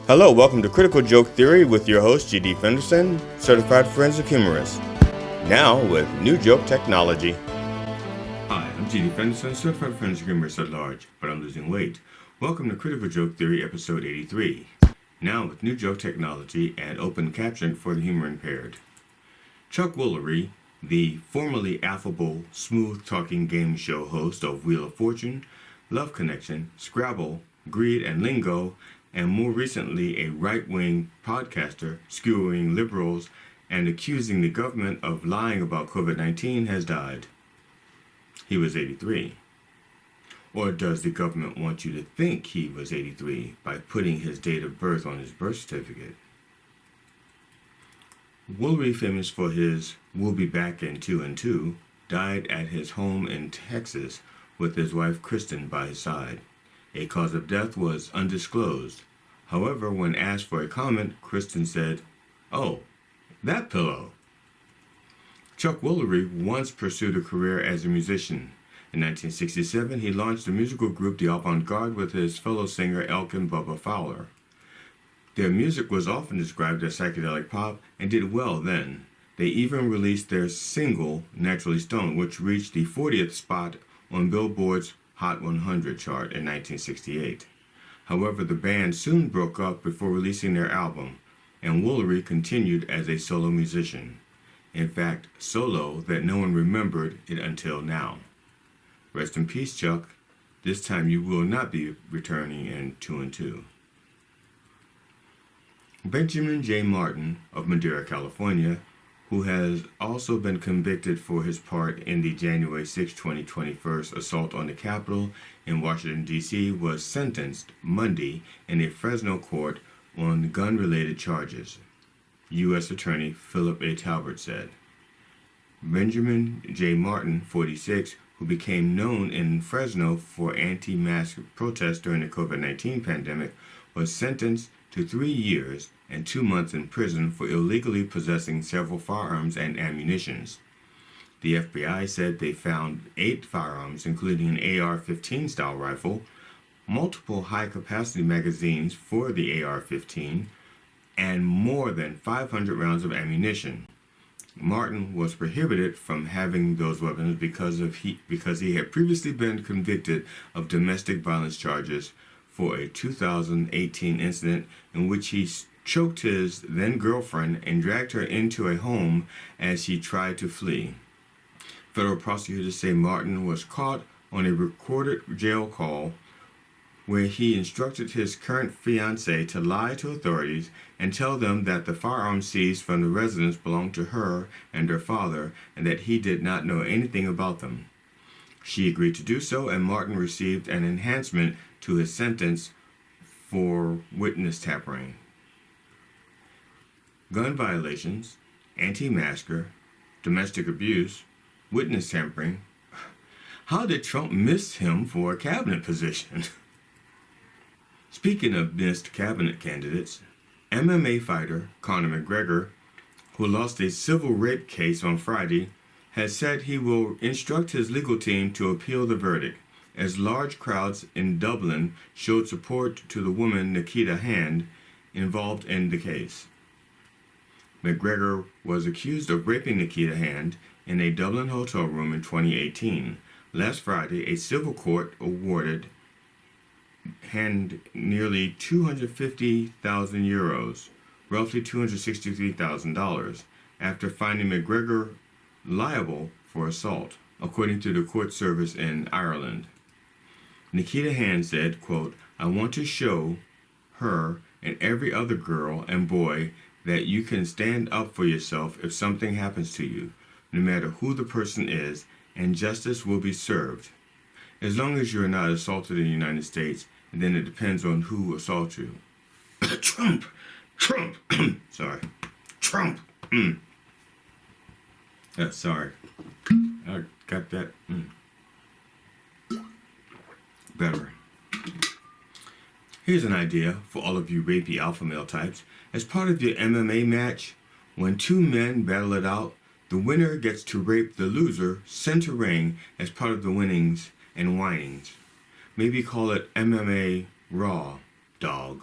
Hello, welcome to Critical Joke Theory with your host, G.D. Fenderson, Certified Forensic Humorist. Now with new joke technology. Hi, I'm G.D. Fenderson, Certified Forensic Humorist at large, but I'm losing weight. Welcome to Critical Joke Theory, episode 83. Now with new joke technology and open caption for the humor impaired. Chuck Woolery, the formerly affable, smooth-talking game show host of Wheel of Fortune, Love Connection, Scrabble, Greed and Lingo, and more recently a right-wing podcaster skewering liberals and accusing the government of lying about COVID-19 has died. He was 83. Or does the government want you to think he was 83 by putting his date of birth on his birth certificate? Woolery, famous for his "We'll Be Back in 2 and 2, died at his home in Texas with his wife Kristen by his side. A cause of death was undisclosed. However, when asked for a comment, Kristen said, "Oh, that pillow." Chuck Woolery once pursued a career as a musician. In 1967, he launched the musical group The Avant-Garde with his fellow singer Elkin Bubba Fowler. Their music was often described as psychedelic pop and did well then. They even released their single, Naturally Stoned, which reached the 40th spot on Billboard's Hot 100 chart in 1968. However, the band soon broke up before releasing their album, and Woolery continued as a solo musician. In fact, solo that no one remembered it until now. Rest in peace, Chuck. This time you will not be returning in 2 and 2. Benjamin J. Martin of Madera, California, who has also been convicted for his part in the January 6, 2021 assault on the Capitol in Washington, D.C., was sentenced Monday in a Fresno court on gun-related charges, U.S. Attorney Philip A. Talbert said. Benjamin J. Martin, 46, who became known in Fresno for anti-mask protests during the COVID-19 pandemic, was sentenced to 3 years and 2 months in prison for illegally possessing several firearms and ammunitions. The FBI said they found 8 firearms, including an AR-15 style rifle, multiple high-capacity magazines for the AR-15, and more than 500 rounds of ammunition. Martin was prohibited from having those weapons because he had previously been convicted of domestic violence charges for a 2018 incident in which he choked his then-girlfriend and dragged her into a home as she tried to flee. Federal prosecutors say Martin was caught on a recorded jail call where he instructed his current fiancée to lie to authorities and tell them that the firearms seized from the residence belonged to her and her father and that he did not know anything about them. She agreed to do so, and Martin received an enhancement to his sentence for witness tampering. Gun violations, anti-masker, domestic abuse, witness tampering. How did Trump miss him for a cabinet position? Speaking of missed cabinet candidates, MMA fighter Conor McGregor, who lost a civil rape case on Friday, has said he will instruct his legal team to appeal the verdict, as large crowds in Dublin showed support to the woman Nikita Hand involved in the case. McGregor was accused of raping Nikita Hand in a Dublin hotel room in 2018. Last Friday, a civil court awarded Hand nearly 250,000 euros, roughly $263,000, after finding McGregor liable for assault, according to the court service in Ireland. Nikita Hand said, quote, "I want to show her and every other girl and boy that you can stand up for yourself if something happens to you, no matter who the person is, and justice will be served. As long as you are not assaulted in the United States, and then it depends on who assaults you." Trump! Sorry. Trump! Sorry. I got that. Better. Here's an idea for all of you rapey alpha male types. As part of your MMA match, when 2 men battle it out, the winner gets to rape the loser center ring as part of the winnings and whinings. Maybe call it MMA Raw, dog.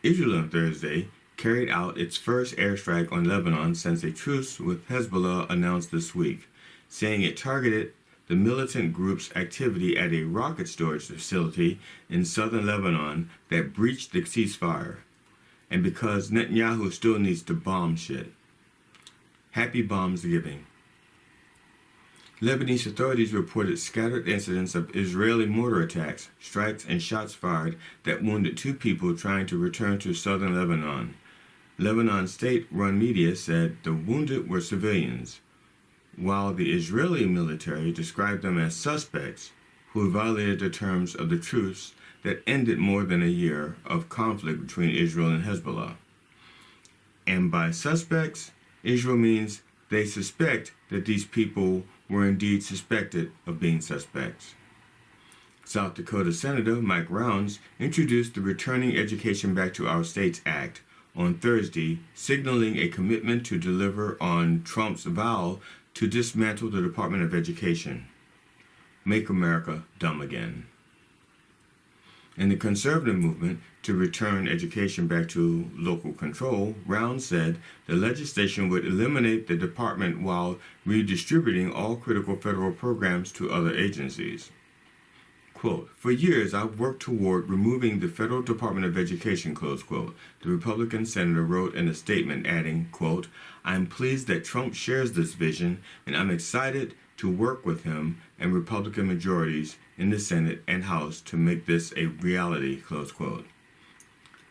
Israel on Thursday carried out its first airstrike on Lebanon since a truce with Hezbollah announced this week, saying it targeted the militant group's activity at a rocket storage facility in southern Lebanon that breached the ceasefire. And because Netanyahu still needs to bomb shit. Happy Bombsgiving. Lebanese authorities reported scattered incidents of Israeli mortar attacks, strikes, and shots fired that wounded 2 people trying to return to southern Lebanon. Lebanon state-run media said the wounded were civilians, while the Israeli military described them as suspects who violated the terms of the truce that ended more than a year of conflict between Israel and Hezbollah. And by suspects, Israel means they suspect that these people were indeed suspected of being suspects. South Dakota Senator Mike Rounds introduced the Returning Education Back to Our States Act on Thursday, signaling a commitment to deliver on Trump's vow to dismantle the Department of Education. Make America dumb again. In the conservative movement to return education back to local control, Rounds said the legislation would eliminate the department while redistributing all critical federal programs to other agencies. Quote, "For years I've worked toward removing the Federal Department of Education," close quote. The Republican senator wrote in a statement adding, quote, "I'm pleased that Trump shares this vision, and I'm excited to work with him and Republican majorities in the Senate and House to make this a reality," close quote.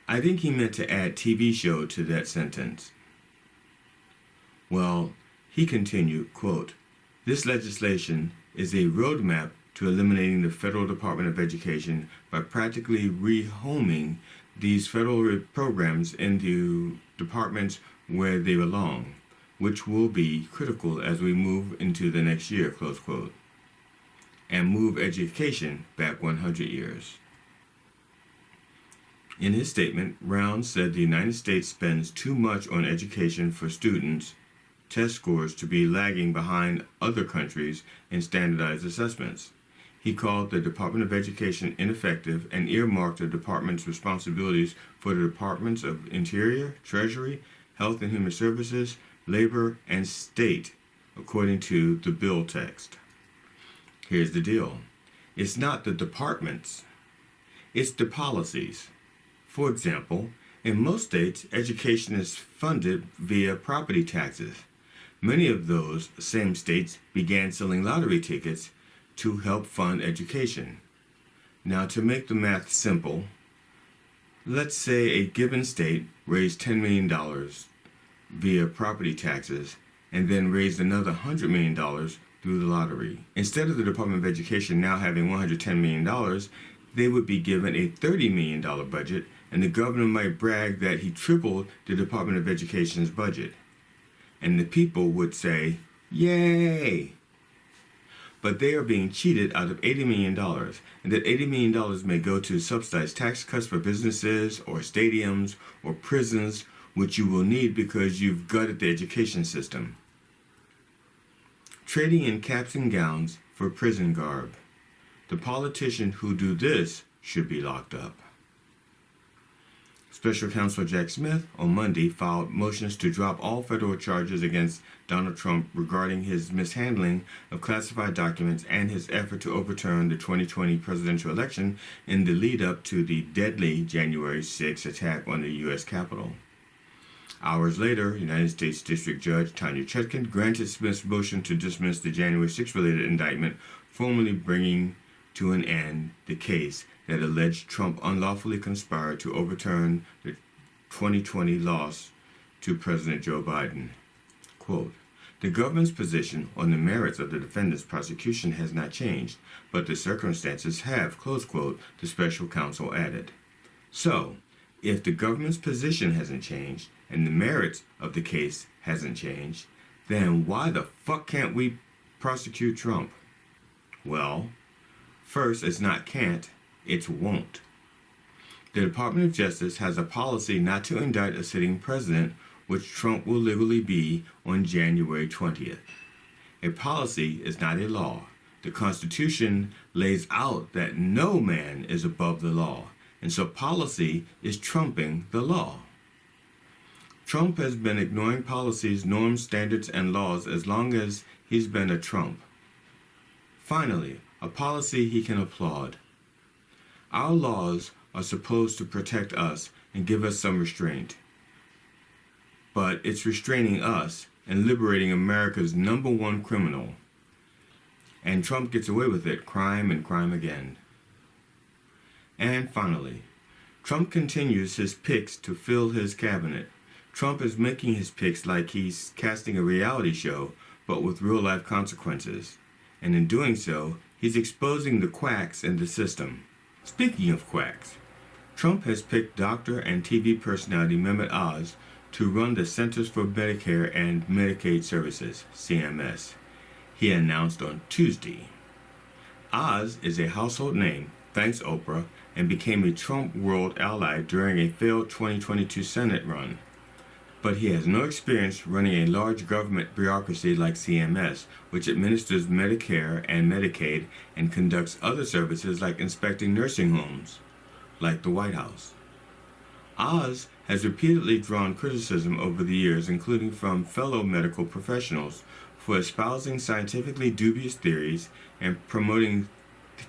I think he meant to add TV show to that sentence. Well, he continued, quote, "This legislation is a roadmap to eliminating the Federal Department of Education by practically rehoming these federal programs into departments where they belong, which will be critical as we move into the next year," close quote, and move education back 100 years. In his statement, Rounds said the United States spends too much on education for students' test scores to be lagging behind other countries in standardized assessments. He called the Department of Education ineffective and earmarked the department's responsibilities for the Departments of Interior, Treasury, Health and Human Services, Labor, and State, according to the bill text. Here's the deal. It's not the departments. It's the policies. For example, in most states, education is funded via property taxes. Many of those same states began selling lottery tickets to help fund education. Now, to make the math simple, let's say a given state raised $10 million via property taxes and then raised another $100 million through the lottery. Instead of the Department of Education now having $110 million, they would be given a $30 million budget, and the governor might brag that he tripled the Department of Education's budget. And the people would say, "Yay!" But they are being cheated out of $80 million, and that $80 million may go to subsidize tax cuts for businesses or stadiums or prisons, which you will need because you've gutted the education system. Trading in caps and gowns for prison garb. The politicians who do this should be locked up. Special Counsel Jack Smith on Monday filed motions to drop all federal charges against Donald Trump regarding his mishandling of classified documents and his effort to overturn the 2020 presidential election in the lead-up to the deadly January 6 attack on the U.S. Capitol. Hours later, United States District Judge Tanya Chutkan granted Smith's motion to dismiss the January 6-related indictment, formally bringing to an end the case that alleged Trump unlawfully conspired to overturn the 2020 loss to President Joe Biden. Quote, "The government's position on the merits of the defendant's prosecution has not changed, but the circumstances have," close quote, the special counsel added. So, if the government's position hasn't changed and the merits of the case hasn't changed, then why the fuck can't we prosecute Trump? Well, first, it's not can't, it's won't. The Department of Justice has a policy not to indict a sitting president, which Trump will legally be on January 20th. A policy is not a law. The Constitution lays out that no man is above the law, And so policy is trumping the law. Trump has been ignoring policies, norms, standards, and laws as long as he's been a Trump. Finally, a policy he can applaud. Our laws are supposed to protect us and give us some restraint. But it's restraining us and liberating America's #1 criminal. And Trump gets away with it, crime and crime again. And finally, Trump continues his picks to fill his cabinet. Trump is making his picks like he's casting a reality show, but with real-life consequences. And in doing so, he's exposing the quacks in the system. Speaking of quacks, Trump has picked doctor and TV personality Mehmet Oz to run the Centers for Medicare and Medicaid Services, CMS. He announced on Tuesday. Oz is a household name, thanks Oprah, and became a Trump world ally during a failed 2022 Senate run. But he has no experience running a large government bureaucracy like CMS, which administers Medicare and Medicaid and conducts other services like inspecting nursing homes, like the White House. Oz has repeatedly drawn criticism over the years, including from fellow medical professionals, for espousing scientifically dubious theories and promoting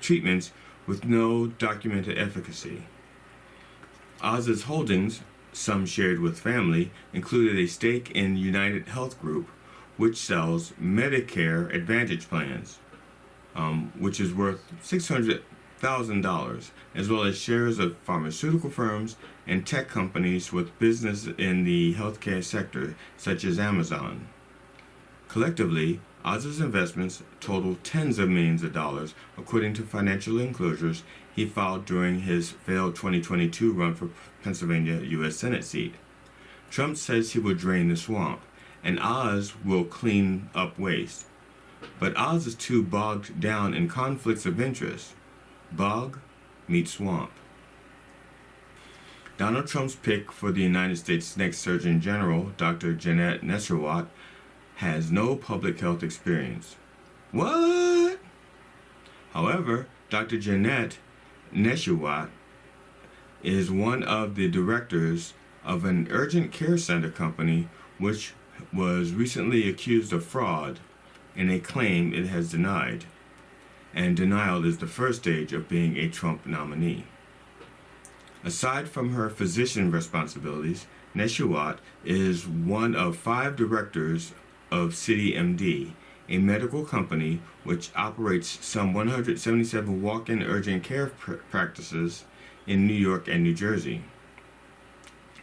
treatments with no documented efficacy. Oz's holdings, some shared with family, included a stake in United Health Group, which sells Medicare Advantage plans, which is worth $600,000, as well as shares of pharmaceutical firms and tech companies with business in the healthcare sector, such as Amazon. Collectively, Oz's investments total tens of millions of dollars, according to financial enclosures he filed during his failed 2022 run for Pennsylvania U.S. Senate seat. Trump says he will drain the swamp, and Oz will clean up waste. But Oz is too bogged down in conflicts of interest. Bog meets swamp. Donald Trump's pick for the United States' next Surgeon General, Dr. Janet Nesselrode, has no public health experience. What? However, Dr. Janet Nesselrode is one of the directors of an urgent care center company which was recently accused of fraud in a claim it has denied. And denial is the first stage of being a Trump nominee. Aside from her physician responsibilities, Nesselrode is one of 5 directors of CityMD, a medical company which operates some 177 walk-in urgent care practices in New York and New Jersey.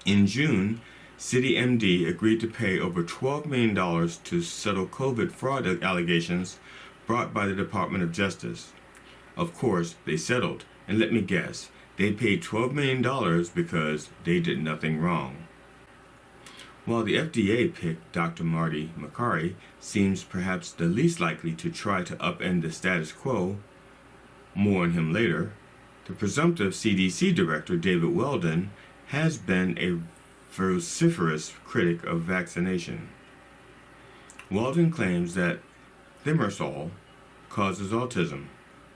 In June, CityMD agreed to pay over $12 million to settle COVID fraud allegations brought by the Department of Justice. Of course, they settled, and let me guess, they paid $12 million because they did nothing wrong. While the FDA picked Dr. Marty Makary seems perhaps the least likely to try to upend the status quo, more on him later, the presumptive CDC director David Weldon has been a vociferous critic of vaccination. Weldon claims that thimerosal causes autism.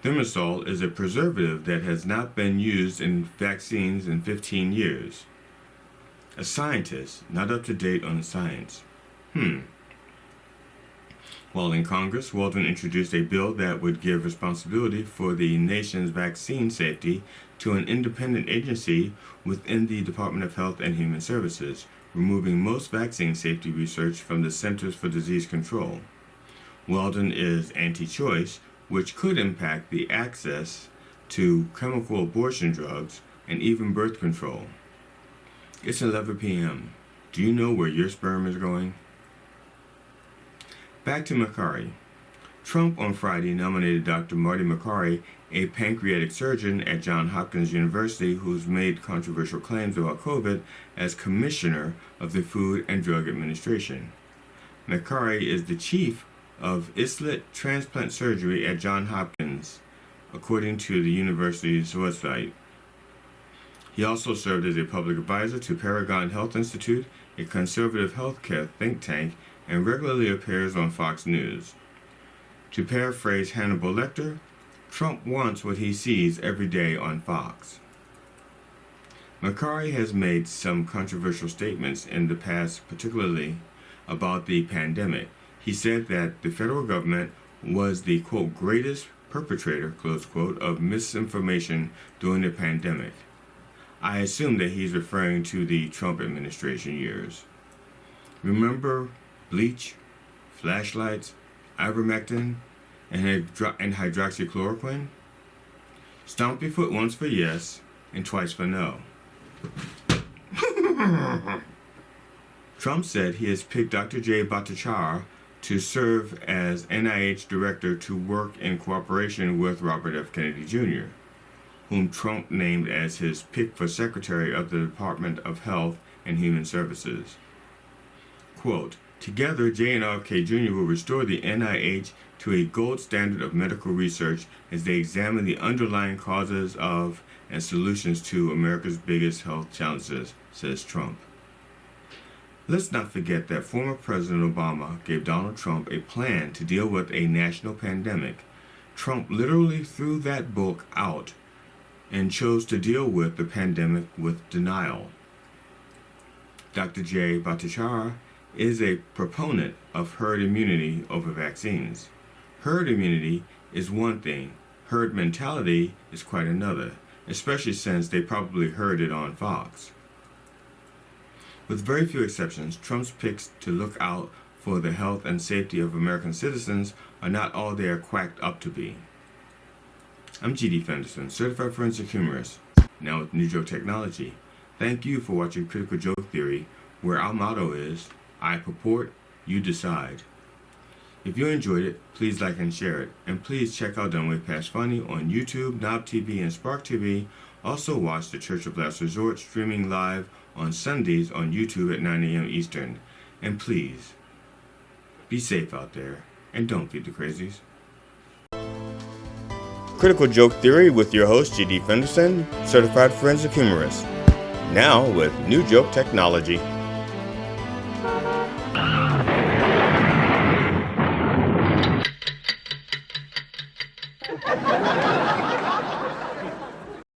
Thimerosal is a preservative that has not been used in vaccines in 15 years. A scientist, not up to date on the science. While in Congress, Weldon introduced a bill that would give responsibility for the nation's vaccine safety to an independent agency within the Department of Health and Human Services, removing most vaccine safety research from the Centers for Disease Control. Weldon is anti-choice, which could impact the access to chemical abortion drugs and even birth control. It's 11 p.m. Do you know where your sperm is going? Back to Makary. Trump on Friday nominated Dr. Marty Makary, a pancreatic surgeon at Johns Hopkins University who's made controversial claims about COVID, as commissioner of the Food and Drug Administration. Makary is the chief of islet transplant surgery at Johns Hopkins, according to the university's website. He also served as a public advisor to Paragon Health Institute, a conservative healthcare think tank, and regularly appears on Fox News. To paraphrase Hannibal Lecter, Trump wants what he sees every day on Fox. Macari has made some controversial statements in the past, particularly about the pandemic. He said that the federal government was the, quote, greatest perpetrator, close quote, of misinformation during the pandemic. I assume that he's referring to the Trump administration years. Remember bleach, flashlights, ivermectin, and hydroxychloroquine? Stomp your foot once for yes and twice for no. Trump said he has picked Dr. Jay Bhattacharya to serve as NIH director to work in cooperation with Robert F. Kennedy Jr., whom Trump named as his pick for Secretary of the Department of Health and Human Services. Quote, together, Jay and RFK Jr. will restore the NIH to a gold standard of medical research as they examine the underlying causes of and solutions to America's biggest health challenges, says Trump. Let's not forget that former President Obama gave Donald Trump a plan to deal with a national pandemic. Trump literally threw that book out and chose to deal with the pandemic with denial. Dr. Jay Bhattacharya is a proponent of herd immunity over vaccines. Herd immunity is one thing, herd mentality is quite another, especially since they probably heard it on Fox. With very few exceptions, Trump's picks to look out for the health and safety of American citizens are not all they are quacked up to be. I'm G.D. Fenderson, Certified Forensic Humorist, now with New Joke Technology. Thank you for watching Critical Joke Theory, where our motto is, I purport, you decide. If you enjoyed it, please like and share it. And please check out Done Way Past Funny on YouTube, Knob TV, and Spark TV. Also watch The Church of Last Resort streaming live on Sundays on YouTube at 9 a.m. Eastern. And please, be safe out there, and don't feed the crazies. Critical Joke Theory with your host, G.D. Fenderson, Certified Forensic Humorist. Now with New Joke Technology.